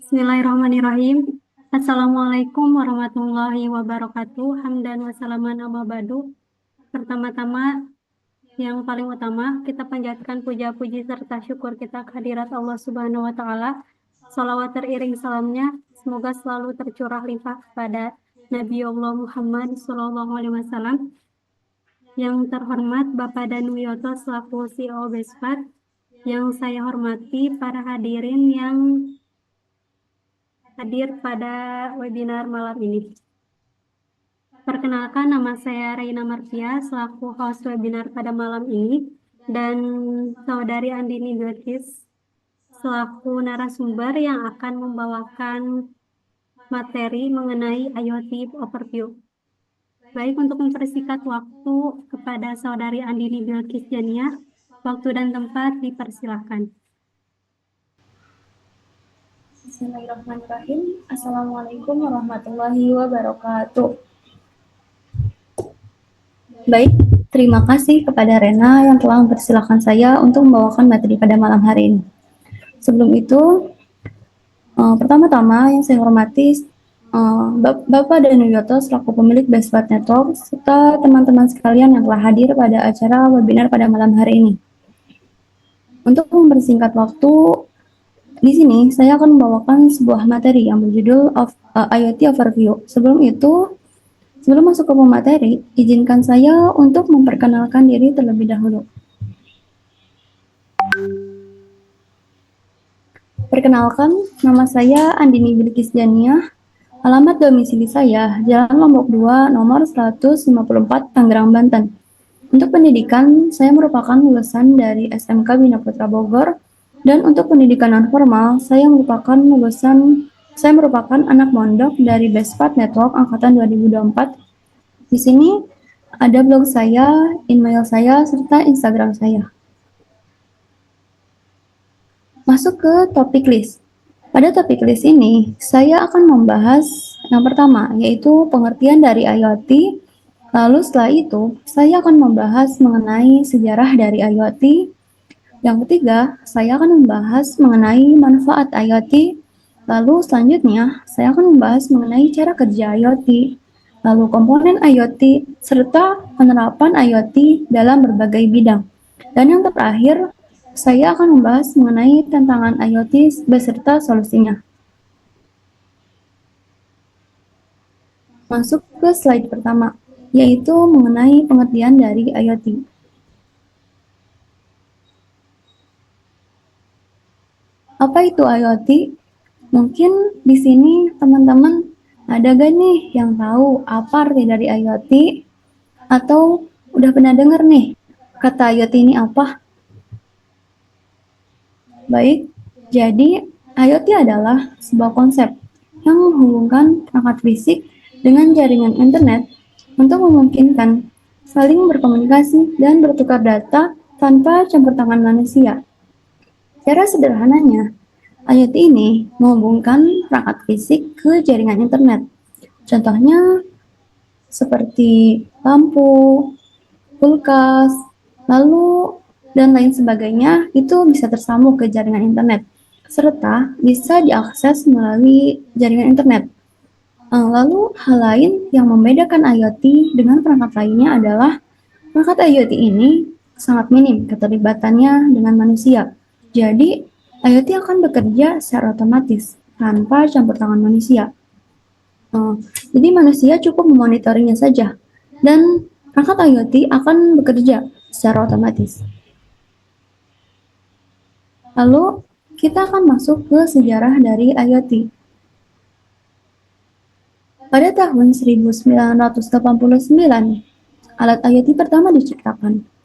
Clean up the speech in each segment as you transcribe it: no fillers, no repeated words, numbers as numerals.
Bismillahirrahmanirrahim. Assalamualaikum warahmatullahi wabarakatuh. Hamdan wa salaman amma ba'du. Pertama-tama, yang paling utama, kita panjatkan puja-puji serta syukur kita kehadirat Allah Subhanahu wa Ta'ala. Salawat teriring salamnya, semoga selalu tercurah limpah kepada Nabi Allah Muhammad Sallallahu Alaihi Wasallam. Yang terhormat Bapak Danuyoto selaku CEO Bespat, yang saya hormati para hadirin yang hadir pada webinar malam ini. Perkenalkan, nama saya Reina Martia selaku host webinar pada malam ini, dan saudari Andini Bilkis selaku narasumber yang akan membawakan materi mengenai IoT Overview. Baik, untuk mempersingkat waktu kepada saudari Andini Bilkis Jania, waktu dan tempat dipersilahkan. Bismillahirrahmanirrahim. Assalamualaikum warahmatullahi wabarakatuh. Baik, terima kasih kepada Rena yang telah mempersilahkan saya untuk membawakan materi pada malam hari ini. Sebelum itu, pertama-tama yang saya hormati Bapak Danuyoto selaku pemilik Bespat Network serta teman-teman sekalian yang telah hadir pada acara webinar pada malam hari ini. Untuk mempersingkat waktu, di sini saya akan membawakan sebuah materi yang berjudul IoT Overview. Sebelum masuk ke pemateri, izinkan saya untuk memperkenalkan diri terlebih dahulu. Perkenalkan, nama saya Andini Bilkis Jania. Alamat domisili saya Jalan Lombok 2, nomor 154, Tangerang, Banten. Untuk pendidikan, saya merupakan lulusan dari SMK Bina Putra Bogor. Dan untuk pendidikan non-formal, saya merupakan anak mondok dari Bespat Network angkatan 2024. Di sini ada blog saya, email saya, serta Instagram saya. Masuk ke topik list. Pada topik list ini, saya akan membahas yang pertama, yaitu pengertian dari IoT. Lalu setelah itu, saya akan membahas mengenai sejarah dari IoT. Yang ketiga, saya akan membahas mengenai manfaat IoT. Lalu selanjutnya, saya akan membahas mengenai cara kerja IoT, lalu komponen IoT, serta penerapan IoT dalam berbagai bidang. Dan yang terakhir, saya akan membahas mengenai tantangan IoT beserta solusinya. Masuk ke slide pertama, yaitu mengenai pengertian dari IoT. Apa itu IoT? Mungkin di sini teman-teman ada gak nih yang tahu apa arti dari IoT? Atau udah pernah dengar nih kata IoT ini apa? Baik, jadi IoT adalah sebuah konsep yang menghubungkan perangkat fisik dengan jaringan internet untuk memungkinkan saling berkomunikasi dan bertukar data tanpa campur tangan manusia. Cara sederhananya, IoT ini menghubungkan perangkat fisik ke jaringan internet. Contohnya seperti lampu, kulkas, lalu dan lain sebagainya itu bisa tersambung ke jaringan internet serta bisa diakses melalui jaringan internet. Lalu hal lain yang membedakan IoT dengan perangkat lainnya adalah perangkat IoT ini sangat minim keterlibatannya dengan manusia. Jadi IoT akan bekerja secara otomatis tanpa campur tangan manusia. Jadi manusia cukup memonitornya saja dan perangkat IoT akan bekerja secara otomatis. Lalu kita akan masuk ke sejarah dari IoT. Pada tahun 1989, alat IoT pertama diciptakan.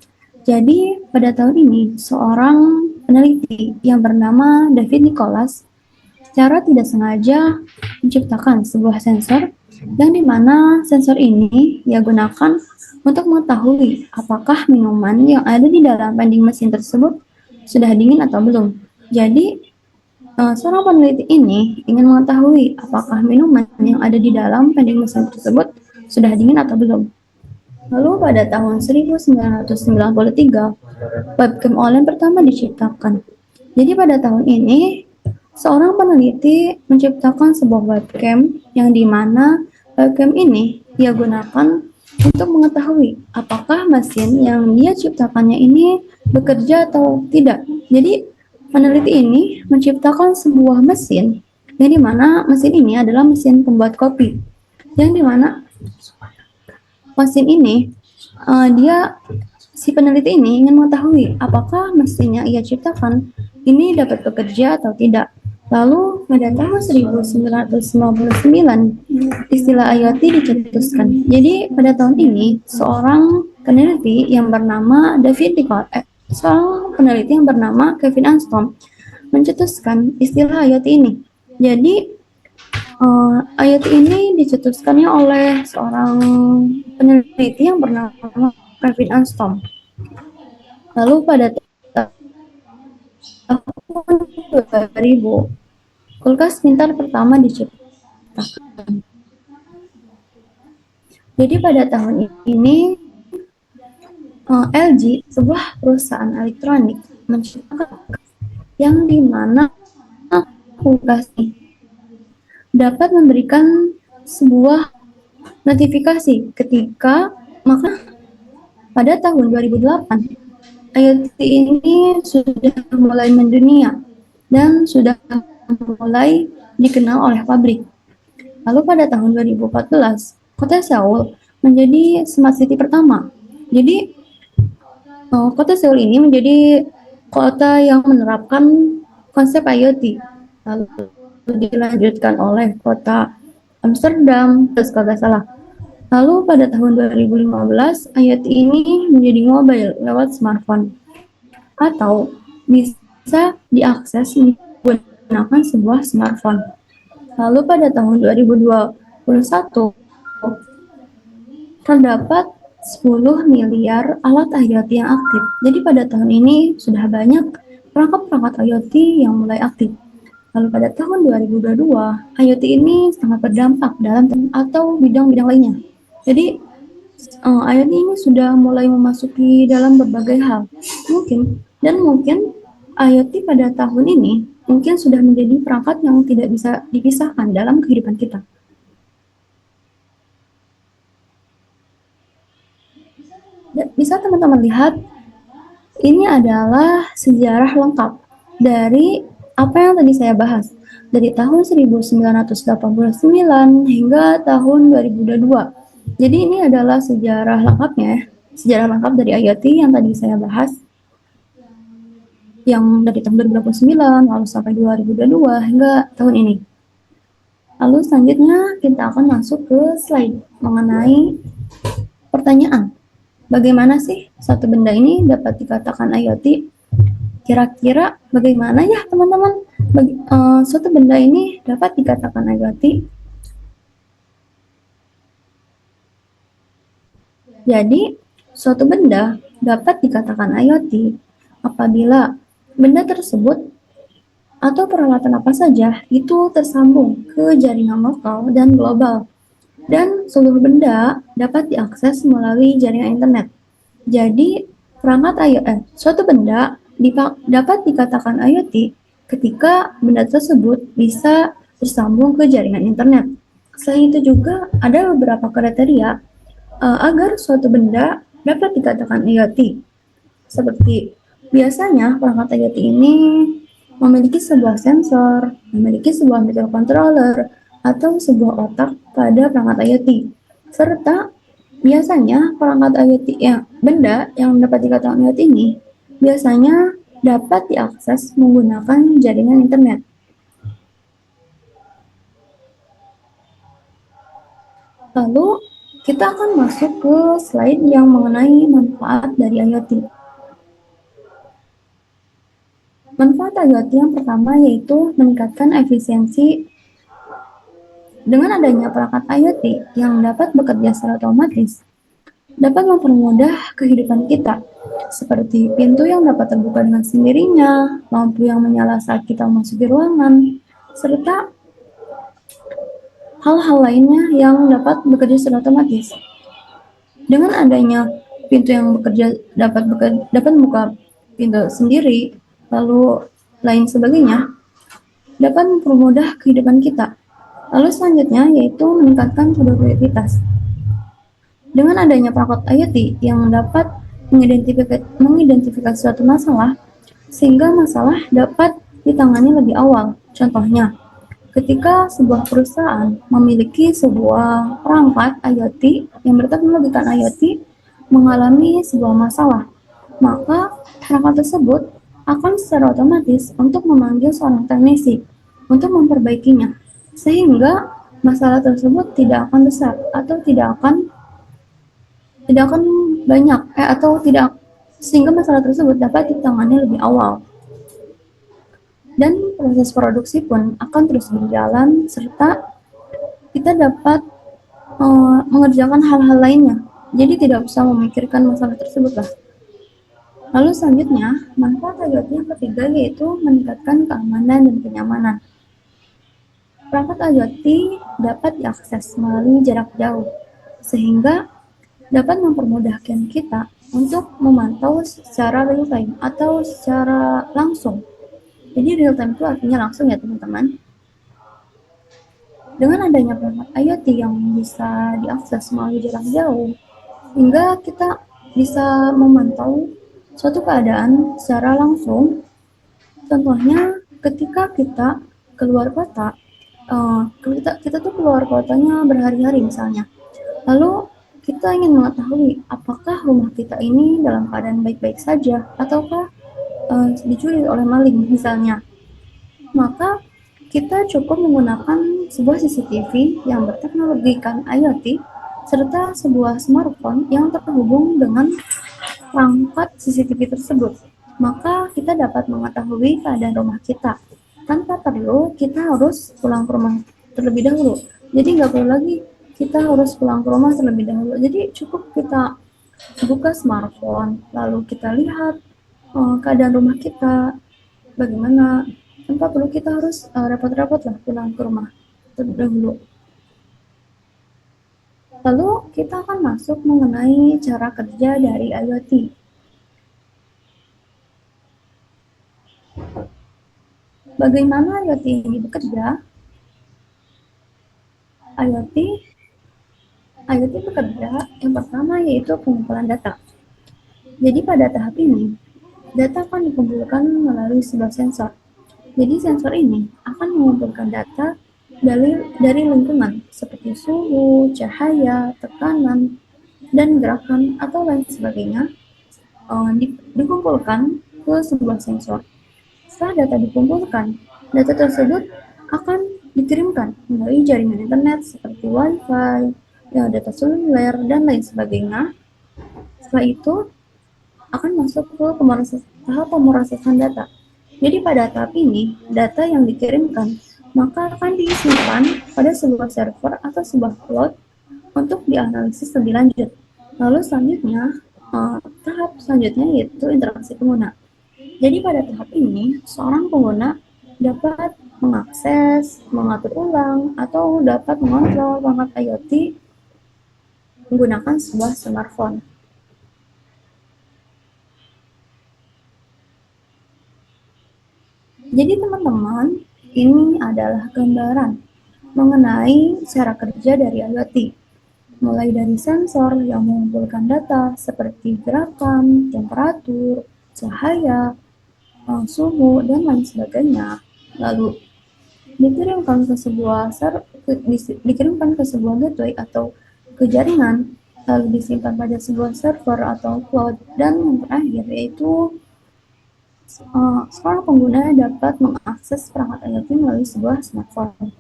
Jadi pada tahun ini seorang peneliti yang bernama David Nicholas secara tidak sengaja menciptakan sebuah sensor yang dimana sensor ini ia gunakan untuk mengetahui apakah minuman yang ada di dalam vending mesin tersebut sudah dingin atau belum. Jadi seorang peneliti ini ingin mengetahui apakah minuman yang ada di dalam vending mesin tersebut sudah dingin atau belum. Lalu pada tahun 1993, webcam OLED pertama diciptakan. Jadi pada tahun ini, Seorang peneliti menciptakan sebuah webcam yang dimana webcam ini dia gunakan untuk mengetahui apakah mesin yang dia ciptakannya ini bekerja atau tidak. Jadi peneliti ini menciptakan sebuah mesin yang dimana mesin ini adalah mesin pembuat kopi, yang dimana mesin ini dia si peneliti ini ingin mengetahui apakah mesin yang ia ciptakan ini dapat bekerja atau tidak. Lalu pada tahun 1959 istilah IoT dicetuskan. Jadi pada tahun ini seorang peneliti yang bernama seorang peneliti yang bernama Kevin Armstrong mencetuskan istilah IoT ini. Jadi IoT ini dicetuskannya oleh seorang peneliti yang bernama Kevin Armstrong. Lalu pada tahun 2000, kulkas pintar pertama diciptakan. Jadi pada tahun ini LG, sebuah perusahaan elektronik, menciptakan yang dimana kulkas ini dapat memberikan sebuah notifikasi ketika maka pada tahun 2008 IoT ini sudah mulai mendunia dan sudah mulai dikenal oleh pabrik. Lalu pada tahun 2014, kota Seoul menjadi smart city pertama. Jadi kota Seoul ini menjadi kota yang menerapkan konsep IoT. Lalu dilanjutkan oleh kota Amsterdam, terus kalau salah. Lalu pada tahun 2015, IoT ini menjadi mobile lewat smartphone atau bisa diakses menggunakan sebuah smartphone. Lalu pada tahun 2021, terdapat 10 miliar alat IoT yang aktif. Jadi pada tahun ini sudah banyak perangkat-perangkat IoT yang mulai aktif. Lalu pada tahun 2022, IoT ini sangat berdampak dalam atau bidang-bidang lainnya. Jadi IoT ini sudah mulai memasuki dalam berbagai hal. Mungkin IoT pada tahun ini mungkin sudah menjadi perangkat yang tidak bisa dipisahkan dalam kehidupan kita. Bisa teman-teman lihat, ini adalah sejarah lengkap dari apa yang tadi saya bahas. Dari tahun 1989 hingga tahun 2022. Jadi ini adalah sejarah lengkapnya, sejarah lengkap dari IoT yang tadi saya bahas. Yang dari tahun 2029, lalu sampai 2022 hingga tahun ini. Lalu selanjutnya kita akan masuk ke slide mengenai pertanyaan. Bagaimana sih satu benda ini dapat dikatakan IoT? Kira-kira bagaimana ya teman-teman? Suatu benda ini dapat dikatakan IoT? Jadi, suatu benda dapat dikatakan IoT apabila benda tersebut atau peralatan apa saja itu tersambung ke jaringan lokal dan global. Dan seluruh benda dapat diakses melalui jaringan internet. Jadi, suatu benda dapat dikatakan IoT ketika benda tersebut bisa tersambung ke jaringan internet. Selain itu juga ada beberapa kriteria agar suatu benda dapat dikatakan IoT. Seperti biasanya perangkat IoT ini memiliki sebuah sensor, memiliki sebuah microcontroller, atau sebuah otak pada perangkat IoT. Serta biasanya perangkat IoT benda yang dapat dikatakan IoT ini biasanya dapat diakses menggunakan jaringan internet. Lalu kita akan masuk ke slide yang mengenai manfaat dari IoT. Manfaat IoT yang pertama yaitu meningkatkan efisiensi. Dengan adanya perangkat IoT yang dapat bekerja secara otomatis, dapat mempermudah kehidupan kita, seperti pintu yang dapat terbuka dengan sendirinya, lampu yang menyala saat kita memasuki ruangan, serta hal-hal lainnya yang dapat bekerja secara otomatis. Dengan adanya pintu yang dapat membuka pintu sendiri, lalu lain sebagainya, dapat mempermudah kehidupan kita. Lalu selanjutnya yaitu meningkatkan produktivitas. Dengan adanya perangkat IoT yang dapat mengidentifikasi suatu masalah, sehingga masalah dapat ditangani lebih awal. Contohnya, ketika sebuah perusahaan memiliki sebuah perangkat IoT yang berteknologikan IoT mengalami sebuah masalah, maka perangkat tersebut akan secara otomatis untuk memanggil seorang teknisi untuk memperbaikinya, sehingga masalah tersebut tidak akan besar atau tidak akan banyak atau tidak sehingga masalah tersebut dapat ditangani lebih awal. Dan proses produksi pun akan terus berjalan serta kita dapat mengerjakan hal-hal lainnya. Jadi tidak usah memikirkan masalah tersebut lah. Lalu selanjutnya, manfaat IoT yang ketiga yaitu meningkatkan keamanan dan kenyamanan. Perangkat IoT dapat diakses melalui jarak jauh, sehingga dapat mempermudahkan kita untuk memantau secara real time atau secara langsung. Jadi real time itu artinya langsung ya teman-teman. Dengan adanya perangkat IoT yang bisa diakses melalui jarak jauh, hingga kita bisa memantau suatu keadaan secara langsung. Contohnya ketika kita keluar kota, kita tuh keluar kotanya berhari-hari misalnya. Lalu kita ingin mengetahui apakah rumah kita ini dalam keadaan baik-baik saja ataukah dicuri oleh maling misalnya. Maka kita cukup menggunakan sebuah CCTV yang berteknologikan IoT serta sebuah smartphone yang terhubung dengan perangkat CCTV tersebut. Maka kita dapat mengetahui keadaan rumah kita tanpa perlu kita harus pulang ke rumah terlebih dahulu. Jadi nggak perlu lagi kita harus pulang ke rumah terlebih dahulu. Jadi cukup kita buka smartphone, lalu kita lihat keadaan rumah kita bagaimana, tanpa perlu kita harus repot-repot lah pulang ke rumah terlebih dahulu. Lalu kita akan masuk mengenai cara kerja dari IoT. Bagaimana IoT ini bekerja? IoT bekerja yang pertama yaitu pengumpulan data. Jadi pada tahap ini, data akan dikumpulkan melalui sebuah sensor. Jadi sensor ini akan mengumpulkan data dari lingkungan seperti suhu, cahaya, tekanan, dan gerakan atau lain sebagainya dikumpulkan ke sebuah sensor. Setelah data dikumpulkan, data tersebut akan dikirimkan melalui jaringan internet seperti Wi-Fi, data seluler, dan lain sebagainya. Setelah itu akan masuk ke tahap pemrosesan data. Jadi pada tahap ini, data yang dikirimkan maka akan disimpan pada sebuah server atau sebuah cloud untuk dianalisis lebih lanjut. Lalu selanjutnya, tahap selanjutnya yaitu interaksi pengguna. Jadi pada tahap ini, seorang pengguna dapat mengakses, mengatur ulang, atau dapat mengontrol perangkat IoT menggunakan sebuah smartphone. Jadi teman-teman, ini adalah gambaran mengenai cara kerja dari IoT. Mulai dari sensor yang mengumpulkan data seperti gerakan, temperatur, cahaya, suhu, dan lain sebagainya. Lalu dikirimkan ke sebuah gateway atau ke jaringan, lalu disimpan pada sebuah server atau cloud, dan yang terakhir yaitu seorang pengguna dapat mengakses perangkat IoT melalui sebuah smartphone.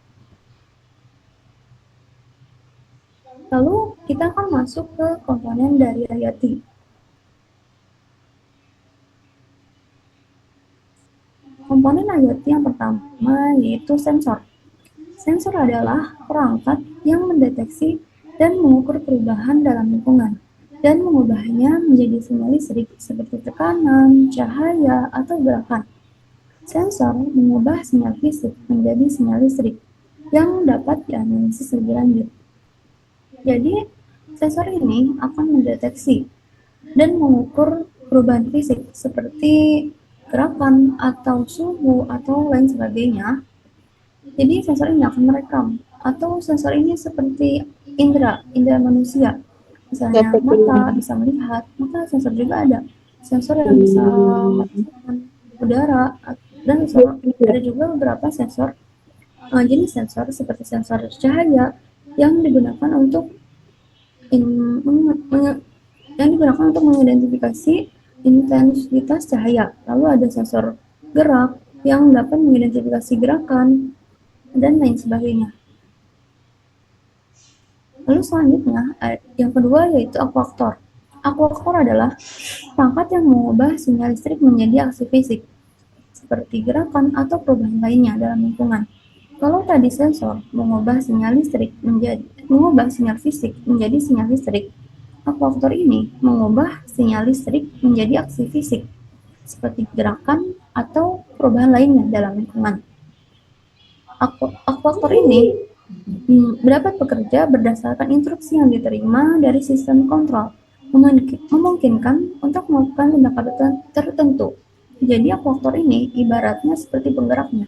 Lalu kita akan masuk ke komponen dari IoT. Komponen IoT yang pertama yaitu sensor. Sensor adalah perangkat yang mendeteksi dan mengukur perubahan dalam lingkungan dan mengubahnya menjadi sinyal listrik seperti tekanan, cahaya, atau gerakan. Sensor mengubah sinyal fisik menjadi sinyal listrik yang dapat dianalisis lebih lanjut. Jadi, sensor ini akan mendeteksi dan mengukur perubahan fisik seperti gerakan atau suhu atau lain sebagainya Jadi sensor ini akan merekam, atau sensor ini seperti indera manusia. Misalnya Sepertinya. mata bisa melihat, maka sensor juga ada. Sensor yang bisa merasakan udara, dan Ya. ada juga beberapa sensor, jenis sensor seperti sensor cahaya yang digunakan untuk yang digunakan untuk mengidentifikasi intensitas cahaya. Lalu ada sensor gerak yang dapat mengidentifikasi gerakan dan lain sebagainya. Lalu selanjutnya, yang kedua yaitu akuaktor. Akuaktor adalah perangkat yang mengubah sinyal listrik menjadi aksi fisik, seperti gerakan atau perubahan lainnya dalam lingkungan. Kalau tadi sensor mengubah sinyal fisik menjadi sinyal listrik, akuaktor ini mengubah sinyal listrik menjadi aksi fisik, seperti gerakan atau perubahan lainnya dalam lingkungan. Akuaktor ini dapat bekerja berdasarkan instruksi yang diterima dari sistem kontrol, memungkinkan untuk melakukan tindakan tertentu. Jadi akuaktor ini ibaratnya seperti penggeraknya.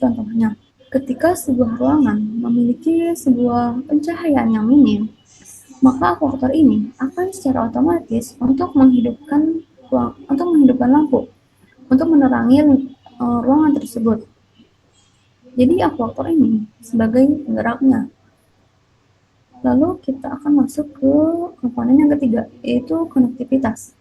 Contohnya, ketika sebuah ruangan memiliki sebuah pencahayaan yang minim, maka akuaktor ini akan secara otomatis untuk menghidupkan lampu, untuk menerangi ruangan tersebut. Jadi akuaktor ini sebagai penggeraknya. Lalu kita akan masuk ke komponen yang ketiga, yaitu konektivitas.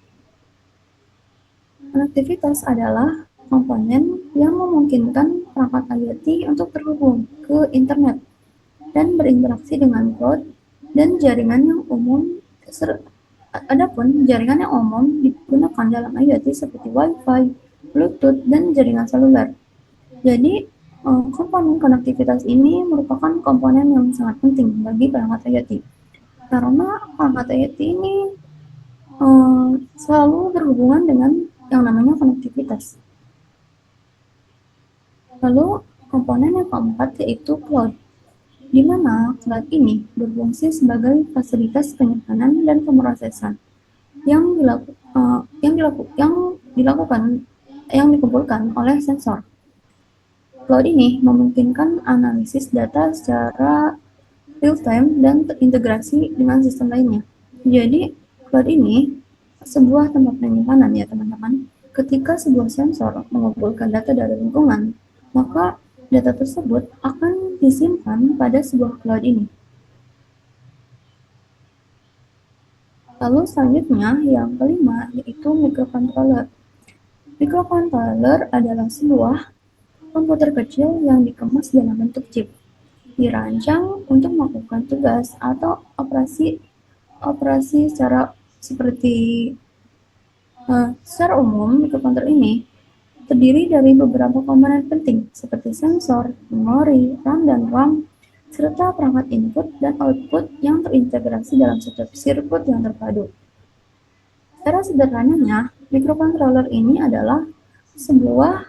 Konektivitas adalah komponen yang memungkinkan perangkat IoT untuk terhubung ke internet dan berinteraksi dengan cloud dan jaringan yang umum. Adapun jaringan yang umum digunakan dalam IoT seperti Wi-Fi, Bluetooth, dan jaringan seluler. Jadi, komponen konektivitas ini merupakan komponen yang sangat penting bagi perangkat IoT. Karena perangkat IoT ini selalu berhubungan dengan yang namanya konektivitas. Lalu, komponen yang keempat yaitu cloud, di mana cloud ini berfungsi sebagai fasilitas penyimpanan dan pemrosesan yang dikumpulkan oleh sensor. Cloud ini memungkinkan analisis data secara real time dan terintegrasi dengan sistem lainnya. Jadi, cloud ini sebuah tempat penyimpanan ya teman-teman. Ketika sebuah sensor mengumpulkan data dari lingkungan, maka data tersebut akan disimpan pada sebuah cloud ini. Lalu selanjutnya yang kelima yaitu microcontroller. Microcontroller adalah sebuah komputer kecil yang dikemas dalam bentuk chip, dirancang untuk melakukan tugas atau operasi secara umum. Microcontroller ini terdiri dari beberapa komponen penting seperti sensor, memori, RAM dan ROM, serta perangkat input dan output yang terintegrasi dalam setiap sirkuit yang terpadu. Secara sederhananya, microcontroller ini adalah sebuah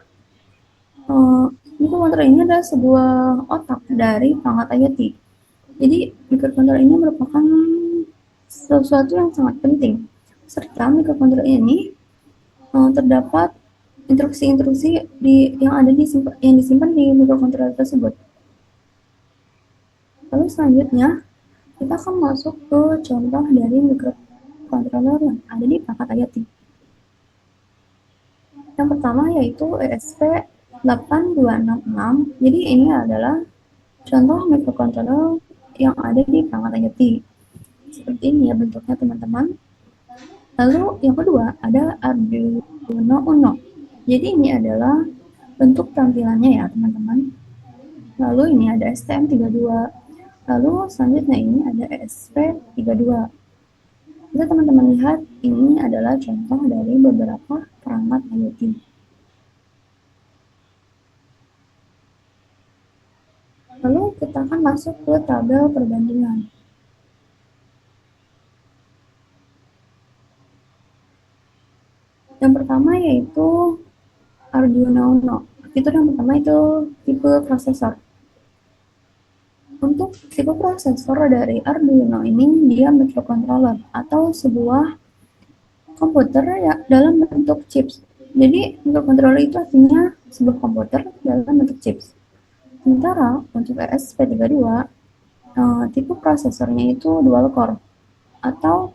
otak dari perangkat IoT. Jadi, microcontroller ini merupakan sesuatu yang sangat penting. Serta microcontroller ini terdapat instruksi-instruksi yang disimpan di microcontroller tersebut. Lalu selanjutnya, kita akan masuk ke contoh dari microcontroller yang ada di perangkat IoT. Yang pertama yaitu ESP8266. Jadi ini adalah contoh microcontroller yang ada di perangkat IoT. Seperti ini ya bentuknya teman-teman. Lalu yang kedua ada Arduino Uno. Jadi ini adalah bentuk tampilannya ya teman-teman. Lalu ini ada STM32. Lalu selanjutnya ini ada ESP32. Bisa teman-teman lihat ini adalah contoh dari beberapa perangkat IoT. Lalu kita akan masuk ke tabel perbandingan. Yang pertama yaitu Arduino Uno. Yang pertama itu tipe prosesor. Untuk tipe prosesor dari Arduino ini dia microcontroller atau sebuah komputer ya dalam bentuk chips. Jadi microcontroller itu artinya sebuah komputer dalam bentuk chips. Sementara untuk ESP32, tipe prosesornya itu dual core atau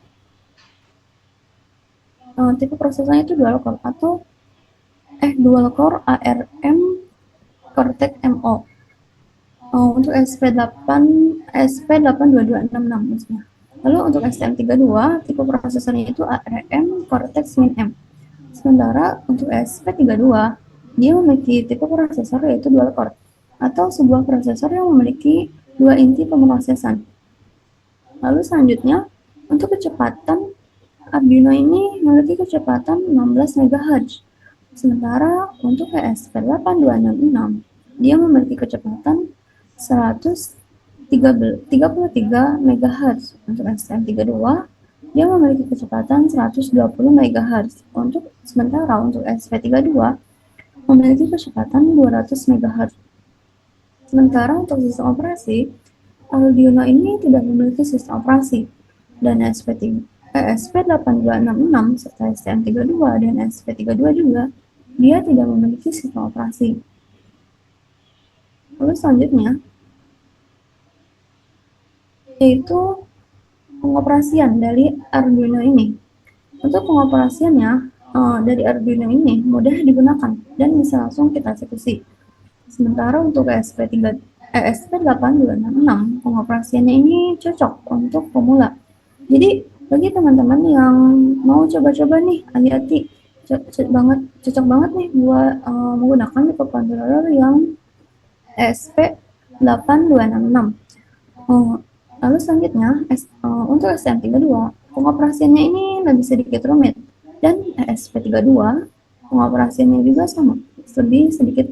dual core ARM Cortex MO. Untuk SP8 SP82266 maksudnya. Lalu untuk STM32 tipe prosesornya itu ARM Cortex Min-M. Sementara untuk SP32 dia memiliki tipe prosesor yaitu dual core atau sebuah prosesor yang memiliki dua inti pemrosesan. Lalu selanjutnya untuk kecepatan Arduino ini memiliki kecepatan 16 MHz. Sementara untuk ESP8266 dia memiliki kecepatan 133 MHz. Untuk STM32 dia memiliki kecepatan 120 MHz. Sementara untuk SP32 memiliki kecepatan 200 MHz. Sementara untuk sistem operasi, Arduino ini tidak memiliki sistem operasi, dan ESP8266 serta STM32 dan SP32 juga dia tidak memiliki sistem operasi. Lalu selanjutnya yaitu pengoperasian dari Arduino ini. Untuk pengoperasiannya dari Arduino ini mudah digunakan dan bisa langsung kita eksekusi. Sementara untuk ESP8266 pengoperasiannya ini cocok untuk pemula. Jadi bagi teman-teman yang mau coba-coba nih, hati-hati, cocok banget nih buat menggunakan microcontroller yang ESP8266. Lalu selanjutnya untuk STM32 pengoperasiannya ini lebih sedikit rumit, dan ESP32 pengoperasiannya juga sama, sedikit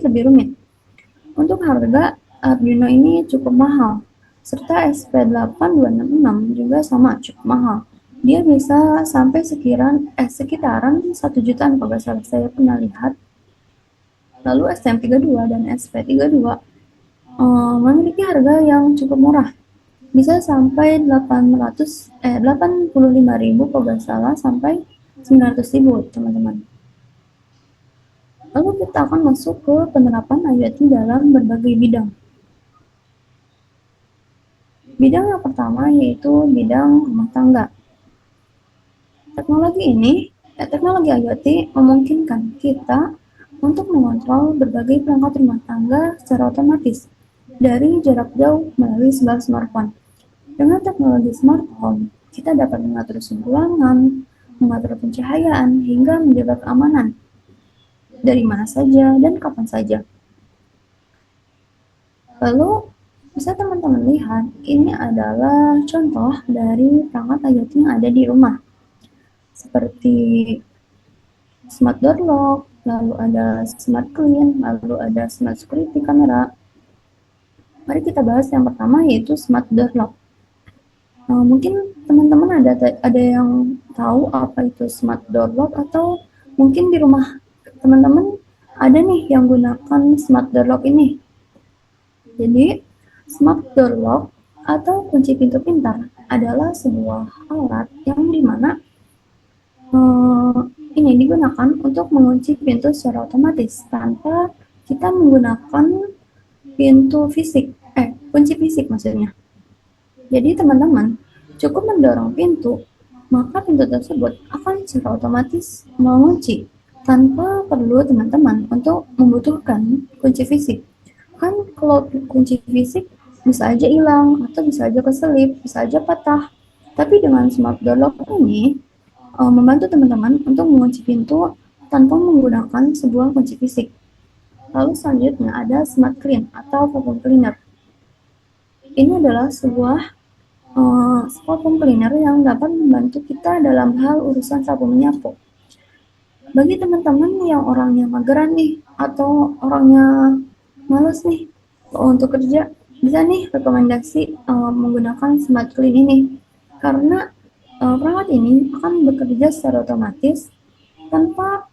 lebih rumit. Untuk harga Arduino ini cukup mahal, serta SP8266 juga sama cukup mahal. Dia bisa sampai sekitaran 1 jutaan kalau saya pernah lihat. Lalu STM32 dan SP32 memiliki harga yang cukup murah, bisa sampai 85.000 kalau nggak salah, sampai 900.000 teman-teman. Lalu kita akan masuk ke penerapan IoT dalam berbagai bidang. Bidang yang pertama yaitu bidang rumah tangga. Teknologi IoT memungkinkan kita untuk mengontrol berbagai perangkat rumah tangga secara otomatis dari jarak jauh melalui sebuah smartphone. Dengan teknologi smartphone, kita dapat mengatur suhu ruangan, mengatur pencahayaan, hingga menjaga keamanan dari mana saja dan kapan saja. Lalu bisa teman-teman lihat, ini adalah contoh dari perangkat IoT yang ada di rumah, seperti smart door lock, lalu ada smart clean, lalu ada smart security camera. Mari kita bahas yang pertama, yaitu smart door lock. Mungkin teman-teman ada yang tahu apa itu smart door lock, atau mungkin di rumah teman-teman ada nih yang gunakan smart door lock ini. Jadi smart door lock atau kunci pintu pintar adalah sebuah alat yang dimana ini digunakan untuk mengunci pintu secara otomatis tanpa kita menggunakan kunci fisik maksudnya. Jadi teman-teman cukup mendorong pintu, maka pintu tersebut akan secara otomatis mengunci tanpa perlu teman-teman untuk membutuhkan kunci fisik. Kan kalau kunci fisik bisa aja hilang, atau bisa aja keselip, bisa aja patah. Tapi dengan smart door lock ini membantu teman-teman untuk mengunci pintu tanpa menggunakan sebuah kunci fisik. Lalu selanjutnya ada smart clean atau vacuum cleaner. Ini adalah sebuah vacuum cleaner yang dapat membantu kita dalam hal urusan sapu menyapu. Bagi teman-teman yang orangnya mageran nih, atau orangnya malas nih untuk kerja, bisa nih rekomendasi menggunakan smart clean ini, karena perangkat ini akan bekerja secara otomatis tanpa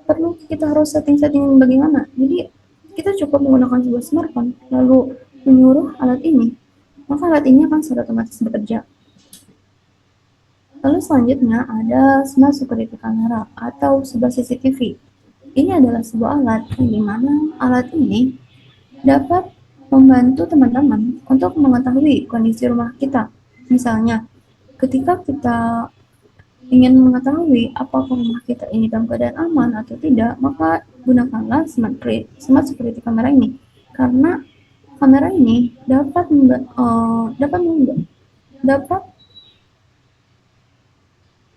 perlu kita harus setting bagaimana. Jadi kita cukup menggunakan sebuah smartphone lalu menyuruh alat ini, maka alat ini akan secara otomatis bekerja. Lalu selanjutnya ada smart security camera atau sebuah CCTV. Ini adalah sebuah alat yang dimana alat ini dapat membantu teman-teman untuk mengetahui kondisi rumah kita. Misalnya, ketika kita ingin mengetahui apakah rumah kita ini dalam keadaan aman atau tidak, maka gunakanlah smart security kamera ini. Karena kamera ini dapat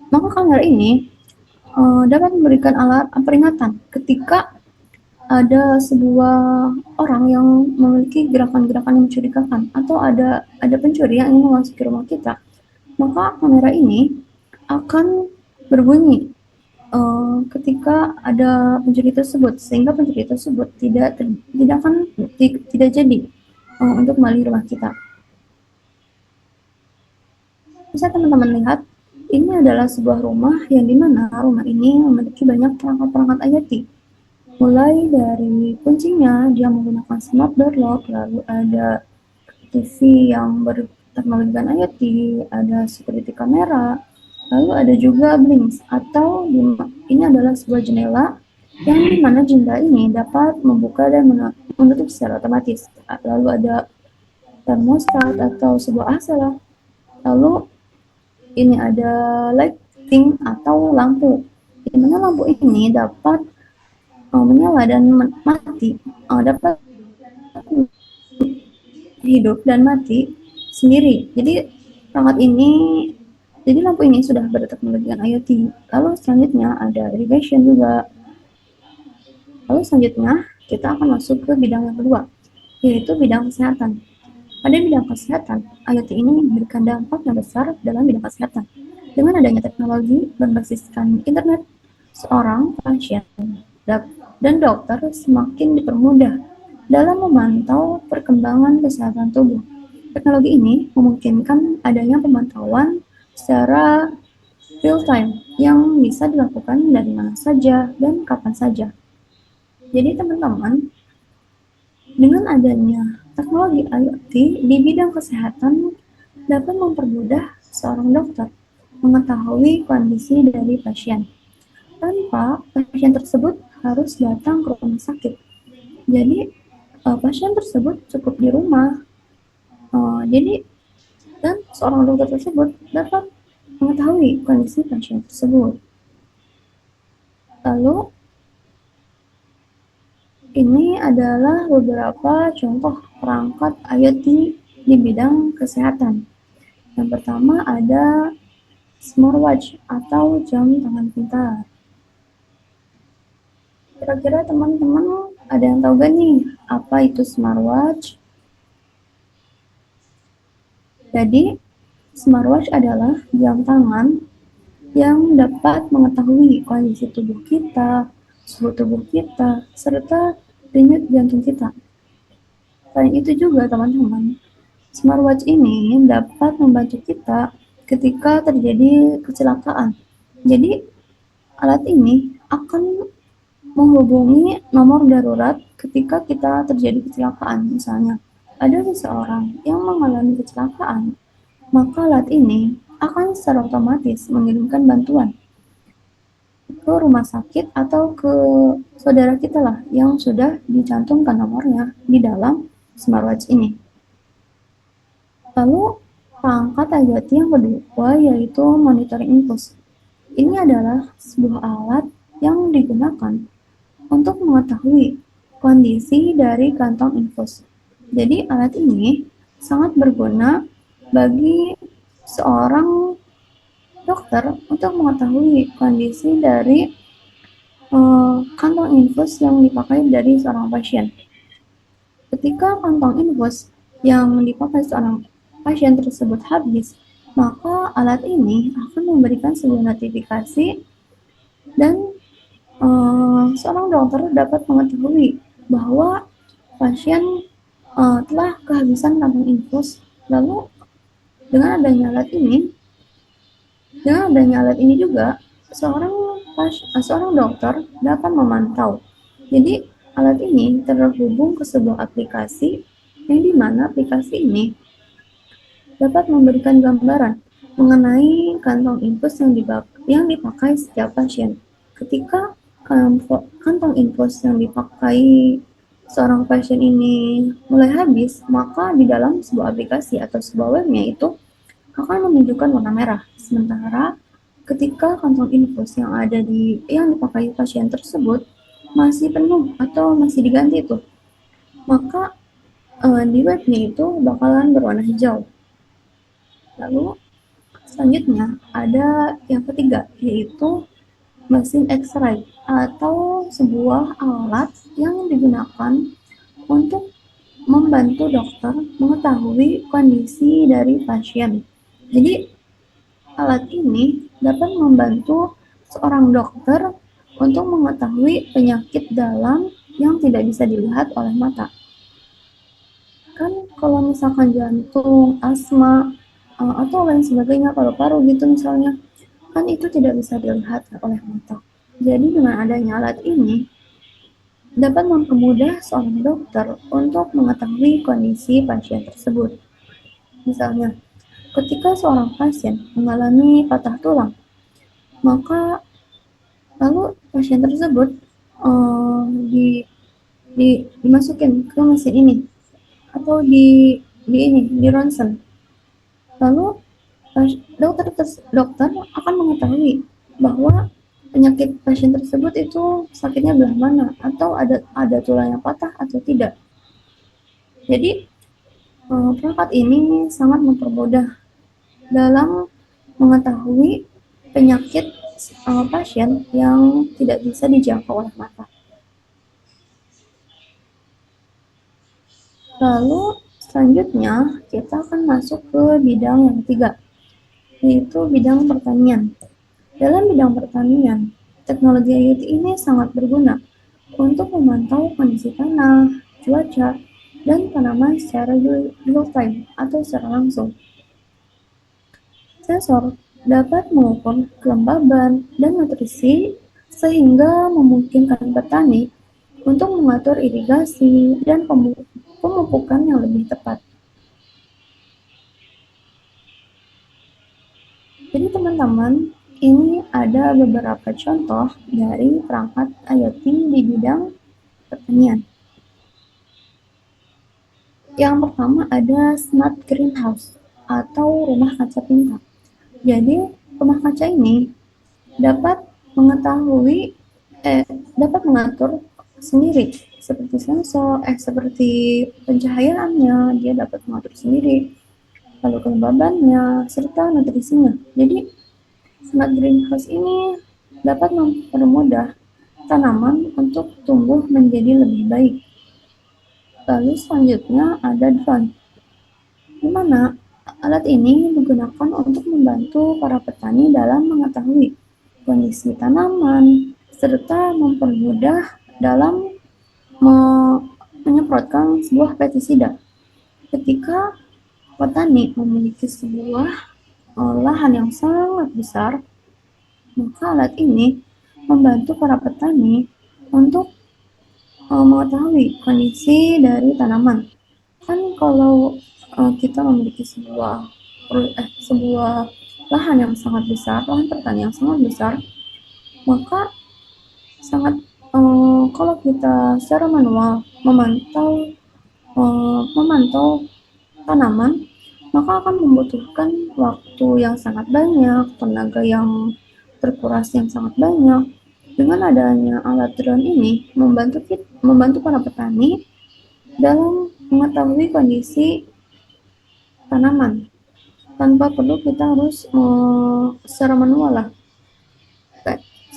maka kamera ini dapat memberikan alarm peringatan ketika ada sebuah orang yang memiliki gerakan-gerakan yang mencurigakan atau ada pencuri yang ingin memasuki rumah kita, maka kamera ini akan berbunyi ketika ada pencuri tersebut, sehingga pencuri tersebut tidak jadi untuk kembali rumah kita. Bisa teman-teman lihat, ini adalah sebuah rumah yang dimana rumah ini memiliki banyak perangkat-perangkat IoT. Mulai dari kuncinya, dia menggunakan smart door lock, lalu ada TV yang berteknologi IoT, ada security kamera, lalu ada juga blinks, atau ini adalah sebuah jendela yang dimana jendela ini dapat membuka dan menutup secara otomatis. Lalu ada thermostat atau sebuah AC lah. Lalu ini ada lighting atau lampu, di mana lampu ini dapat menyala dan mati, dapat hidup dan mati sendiri. Jadi lampu ini sudah berteknologi IoT. Lalu selanjutnya ada irrigation juga. Lalu selanjutnya kita akan masuk ke bidang yang kedua, yaitu bidang kesehatan. Pada bidang kesehatan, IoT ini memberikan dampak yang besar dalam bidang kesehatan. Dengan adanya teknologi berbasiskan internet, seorang pasien dan dokter semakin dipermudah dalam memantau perkembangan kesehatan tubuh. Teknologi ini memungkinkan adanya pemantauan secara real time yang bisa dilakukan dari mana saja dan kapan saja. Jadi teman-teman, dengan adanya teknologi IoT di bidang kesehatan dapat mempermudah seorang dokter mengetahui kondisi dari pasien tanpa pasien tersebut harus datang ke rumah sakit. Jadi pasien tersebut cukup di rumah. Dan seorang dokter tersebut dapat mengetahui kondisi pasien tersebut. Lalu ini adalah beberapa contoh perangkat IoT di bidang kesehatan. Yang pertama ada smartwatch atau jam tangan pintar. Kira-kira teman-teman ada yang tahu gak nih apa itu smartwatch? Jadi smartwatch adalah jam tangan yang dapat mengetahui kondisi tubuh kita, suhu tubuh kita, serta denyut jantung kita. Selain itu juga teman-teman, smartwatch ini dapat membantu kita ketika terjadi kecelakaan. Jadi alat ini akan menghubungi nomor darurat ketika kita terjadi kecelakaan. Misalnya ada seseorang yang mengalami kecelakaan, maka alat ini akan secara otomatis mengirimkan bantuan ke rumah sakit atau ke saudara kita lah yang sudah dicantumkan nomornya di dalam smartwatch ini. Lalu perangkat IoT yang kedua yaitu monitoring infus. Ini adalah sebuah alat yang digunakan untuk mengetahui kondisi dari kantong infus. Jadi alat ini sangat berguna bagi seorang dokter untuk mengetahui kondisi dari kantong infus yang dipakai dari seorang pasien. Ketika kantong infus yang dipakai seorang pasien tersebut habis, maka alat ini akan memberikan sebuah notifikasi dan seorang dokter dapat mengetahui bahwa pasien telah kehabisan kantong infus. Lalu dengan adanya alat ini juga seorang dokter dapat memantau. Jadi alat ini terhubung ke sebuah aplikasi yang dimana aplikasi ini dapat memberikan gambaran mengenai kantong infus yang dipakai setiap pasien. Ketika kantong infus yang dipakai seorang pasien ini mulai habis, maka di dalam sebuah aplikasi atau sebuah webnya itu akan menunjukkan warna merah. Sementara ketika kantong infus yang dipakai pasien tersebut masih penuh atau masih diganti itu, maka di webnya itu bakalan berwarna hijau. Lalu selanjutnya ada yang ketiga, yaitu mesin X-ray atau sebuah alat yang digunakan untuk membantu dokter mengetahui kondisi dari pasien. Jadi alat ini dapat membantu seorang dokter untuk mengetahui penyakit dalam yang tidak bisa dilihat oleh mata. Kan kalau misalkan jantung, asma, atau lain sebagainya, paru-paru gitu misalnya, kan itu tidak bisa dilihat oleh mata. Jadi dengan adanya alat ini dapat mempermudah seorang dokter untuk mengetahui kondisi pasien tersebut. Misalnya, ketika seorang pasien mengalami patah tulang, maka lalu pasien tersebut uh, di, dimasukin ke mesin ini atau di ronsen. Lalu dokter akan mengetahui bahwa penyakit pasien tersebut itu sakitnya belah mana atau ada tulang yang patah atau tidak. Jadi perangkat ini sangat mempermudah dalam mengetahui penyakit pasien yang tidak bisa dijangkau oleh mata. Lalu selanjutnya kita akan masuk ke bidang yang ketiga, yaitu bidang pertanian. Dalam bidang pertanian, teknologi IoT ini sangat berguna untuk memantau kondisi tanah, cuaca, dan tanaman secara real time atau secara langsung. Sensor dapat mengukur kelembaban dan nutrisi sehingga memungkinkan petani untuk mengatur irigasi dan pemupukan yang lebih tepat. Jadi teman-teman, ini ada beberapa contoh dari perangkat IoT di bidang pertanian. Yang pertama ada smart greenhouse atau rumah kaca pintar. Jadi rumah kaca ini dapat dapat mengatur sendiri seperti seperti pencahayaannya, dia dapat mengatur sendiri, lalu kelembabannya serta nutrisinya. Jadi smart greenhouse ini dapat mempermudah tanaman untuk tumbuh menjadi lebih baik. Lalu selanjutnya ada drone, di mana alat ini digunakan untuk membantu para petani dalam mengetahui kondisi tanaman, serta mempermudah dalam menyemprotkan sebuah pestisida. Ketika petani memiliki sebuah lahan yang sangat besar, maka alat ini membantu para petani untuk mengetahui kondisi dari tanaman. Kan kalau kita memiliki sebuah lahan yang sangat besar, lahan pertanian yang sangat besar, maka kalau kita secara manual memantau tanaman, maka akan membutuhkan waktu yang sangat banyak, tenaga yang terkuras yang sangat banyak. Dengan adanya alat drone ini membantu para petani dalam mengetahui kondisi tanaman tanpa perlu kita harus secara manual lah.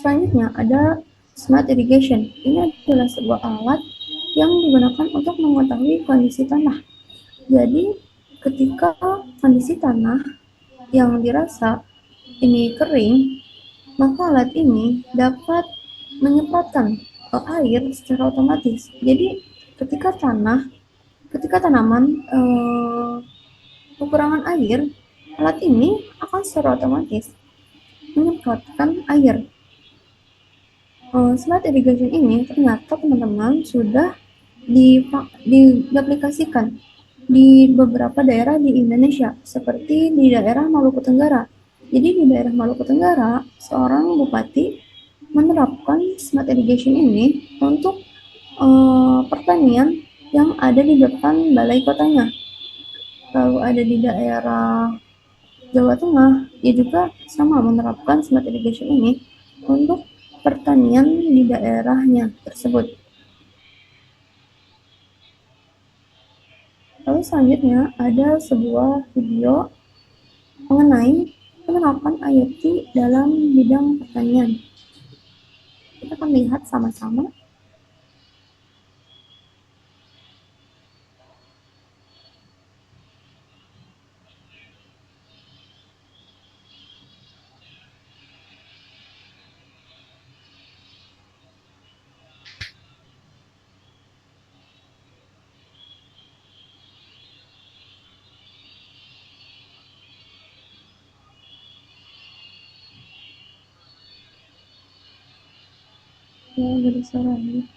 Selanjutnya ada smart irrigation. Ini adalah sebuah alat yang digunakan untuk mengetahui kondisi tanah. Jadi ketika kondisi tanah yang dirasa ini kering, maka alat ini dapat menyemprotkan air secara otomatis. Jadi ketika tanaman kekurangan air, alat ini akan secara otomatis menyemprotkan air. Smart irrigation ini ternyata teman-teman sudah diaplikasikan di beberapa daerah di Indonesia, seperti di daerah Maluku Tenggara. Jadi di daerah Maluku Tenggara, seorang bupati menerapkan smart irrigation ini untuk pertanian yang ada di depan balai kotanya. Lalu ada di daerah Jawa Tengah, dia juga sama menerapkan smart irrigation ini untuk pertanian di daerahnya tersebut. Lalu selanjutnya ada sebuah video mengenai penerapan IoT dalam bidang pertanian. Kita akan lihat sama-sama. Ya, jadi suara ini.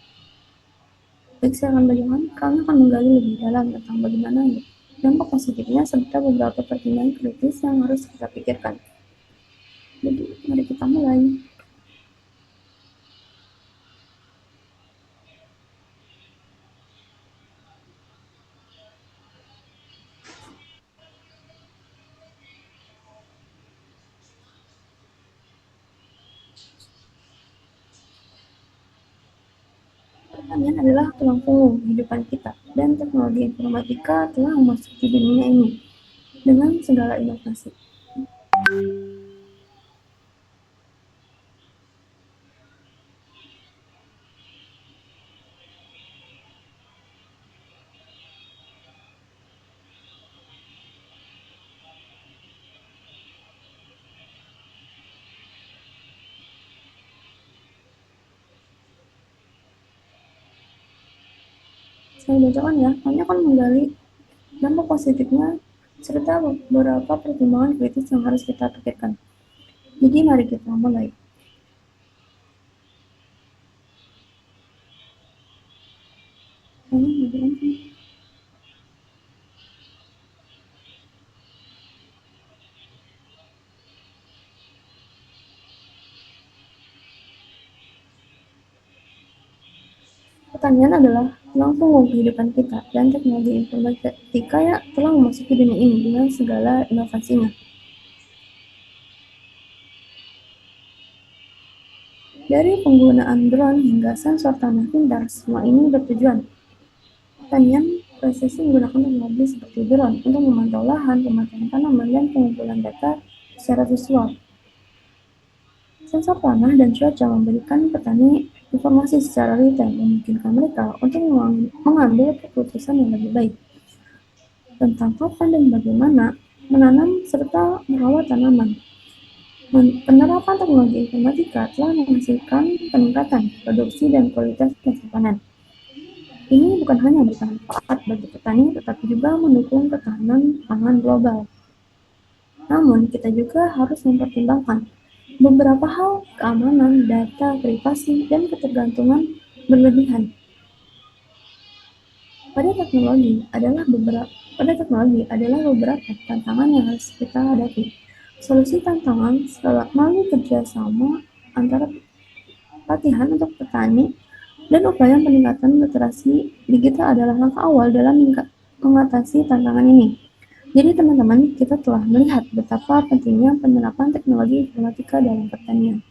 Baik, saya akan bagaimana? Kami akan menggali lebih dalam tentang bagaimana dampak positifnya serta beberapa pertimbangan kritis yang harus kita pikirkan. Jadi, mari kita mulai. Pertanian adalah tulang punggung kehidupan kita, dan teknologi informatika telah memasuki dunia ini dengan segala inovasi. Saya bacakan ya, kami akan menggali dampak positifnya serta beberapa pertimbangan kritis yang harus kita pikirkan. Jadi mari kita mulai. Pertanian adalah tulang punggung kehidupan kita, dan teknologi informatika ya telah memasuki dunia ini dengan segala inovasinya. Dari penggunaan drone hingga sensor tanah pintar, semua ini bertujuan. Pertanian prosesi menggunakan teknologi seperti drone untuk memantau lahan, pemetaan tanaman, dan pengumpulan data secara visual. Sensor tanah dan cuaca memberikan petani informasi secara real-time, memungkinkan mereka untuk mengambil keputusan yang lebih baik tentang kapan dan bagaimana menanam serta merawat tanaman. Penerapan teknologi informatika telah menghasilkan peningkatan produksi dan kualitas hasil panen. Ini bukan hanya bermanfaat bagi petani, tetapi juga mendukung ketahanan pangan global. Namun, kita juga harus mempertimbangkan beberapa hal keamanan, data, privasi, dan ketergantungan berlebihan. Pada teknologi adalah beberapa tantangan yang harus kita hadapi. Solusi tantangan melalui kerjasama antara pelatihan untuk petani dan upaya peningkatan literasi digital adalah langkah awal dalam mengatasi tantangan ini. Jadi teman-teman, kita telah melihat betapa pentingnya penerapan teknologi informatika dalam pertanian.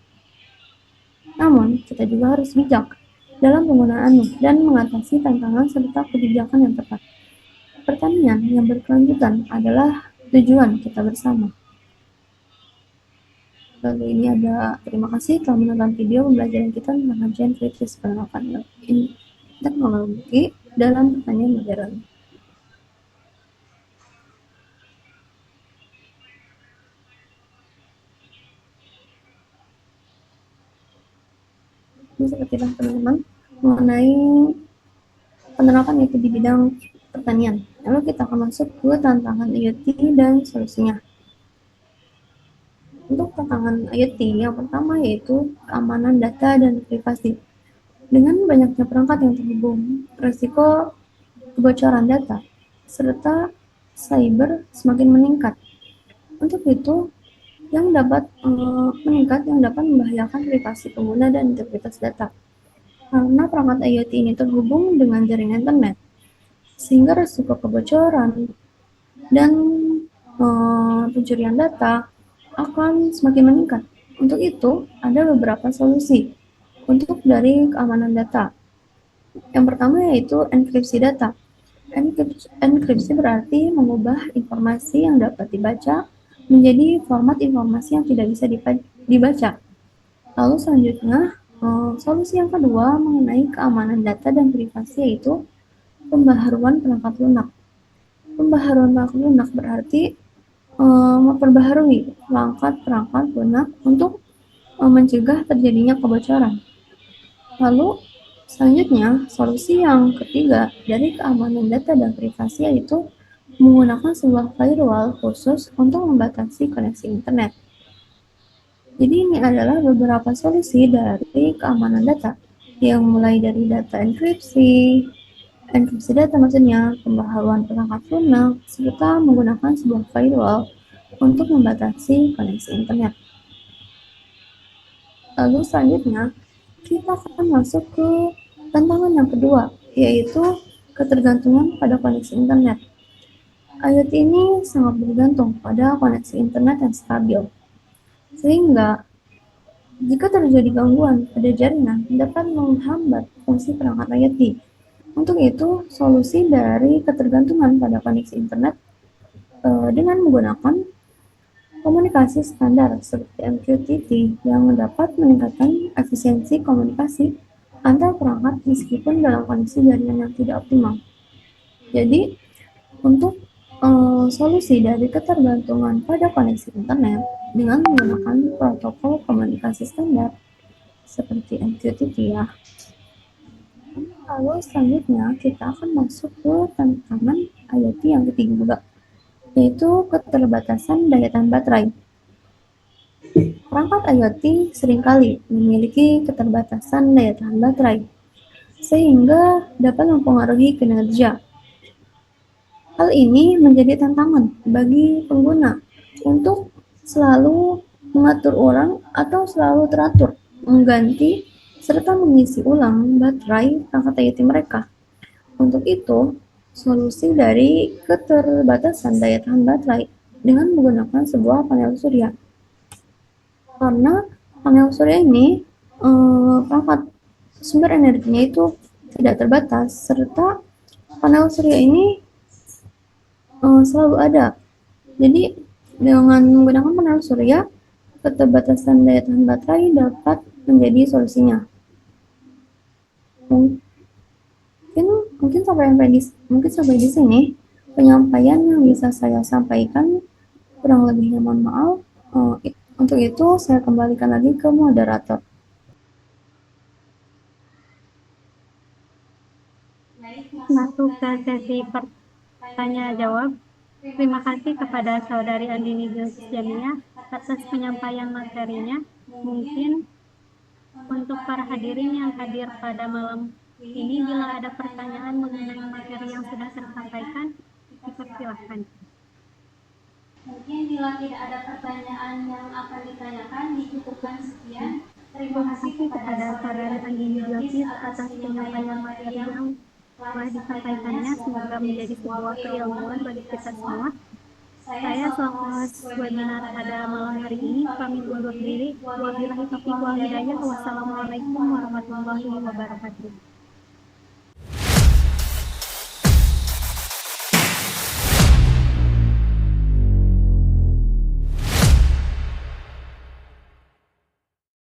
Namun, kita juga harus bijak dalam penggunaannya dan mengatasi tantangan serta kebijakan yang tepat. Pertanian yang berkelanjutan adalah tujuan kita bersama. Lalu ini ada terima kasih telah menonton video pembelajaran kita tentang kajian kritis penerapan teknologi dalam pertanian modern. Ini sepertilah teman-teman mengenai penerapan IoT di bidang pertanian. Lalu kita akan masuk ke tantangan IoT dan solusinya. Untuk tantangan IoT yang pertama yaitu keamanan data dan privasi. Dengan banyaknya perangkat yang terhubung, risiko kebocoran data serta cyber semakin meningkat. Untuk itu, yang dapat meningkat yang dapat membahayakan privasi pengguna dan integritas data. karena perangkat IoT ini terhubung dengan jaringan internet, sehingga risiko kebocoran dan pencurian data akan semakin meningkat. Untuk itu, ada beberapa solusi untuk dari keamanan data. Yang pertama yaitu enkripsi data. Enkripsi berarti mengubah informasi yang dapat dibaca menjadi format informasi yang tidak bisa dibaca. Lalu selanjutnya, solusi yang kedua mengenai keamanan data dan privasi yaitu pembaharuan perangkat lunak. Pembaharuan perangkat lunak berarti memperbaharui perangkat-perangkat lunak untuk mencegah terjadinya kebocoran. Lalu selanjutnya, solusi yang ketiga dari keamanan data dan privasi yaitu menggunakan sebuah firewall khusus untuk membatasi koneksi internet. Jadi ini adalah beberapa solusi dari keamanan data yang mulai dari data enkripsi data maksudnya, pembaharuan perangkat lunak, serta menggunakan sebuah firewall untuk membatasi koneksi internet. Lalu selanjutnya, kita akan masuk ke tantangan yang kedua, yaitu ketergantungan pada koneksi internet. IoT ini sangat bergantung pada koneksi internet yang stabil, sehingga jika terjadi gangguan pada jaringan dapat menghambat fungsi perangkat IoT. Untuk itu, solusi dari ketergantungan pada koneksi internet dengan menggunakan komunikasi standar seperti MQTT yang dapat meningkatkan efisiensi komunikasi antar perangkat meskipun dalam kondisi jaringan yang tidak optimal. Jadi, untuk solusi dari ketergantungan pada koneksi internet dengan menggunakan protokol komunikasi standar seperti MQTT ya. Lalu selanjutnya kita akan masuk ke tantangan IoT yang ketiga, yaitu keterbatasan daya tahan baterai. Perangkat IoT seringkali memiliki keterbatasan daya tahan baterai, sehingga dapat mempengaruhi kinerja. Hal ini menjadi tantangan bagi pengguna untuk selalu mengatur ulang atau selalu teratur, mengganti, serta mengisi ulang baterai perangkat IoT mereka. Untuk itu, solusi dari keterbatasan daya tahan baterai dengan menggunakan sebuah panel surya. Karena panel surya ini perangkat sumber energinya itu tidak terbatas, serta panel surya ini selalu ada. Jadi dengan menggunakan panel surya, keterbatasan daya tahan baterai dapat menjadi solusinya. Mungkin sampai di sini penyampaian yang bisa saya sampaikan. Kurang lebihnya mohon maaf. Untuk itu saya kembalikan lagi ke moderator. Masuk ke sesi pertanya jawab. Terima kasih kepada Saudari Andini Jamiah atas penyampaian materinya. Mungkin untuk para hadirin yang hadir pada malam ini, bila ada pertanyaan mengenai materi yang sudah tersampaikan, dipersilahkan. Mungkin bila tidak ada pertanyaan yang akan ditanyakan, dicukupkan sekian. Terima kasih kepada Saudara Andini Jamiah atas penyampaian materi yang telah disampaikannya. Semoga menjadi sebuah keilmuan bagi kita semua. Saya selaku webinar pada malam hari ini pamit undur diri. Wabillahi taufiq wal hidayah. Wassalamualaikum warahmatullahi wabarakatuh.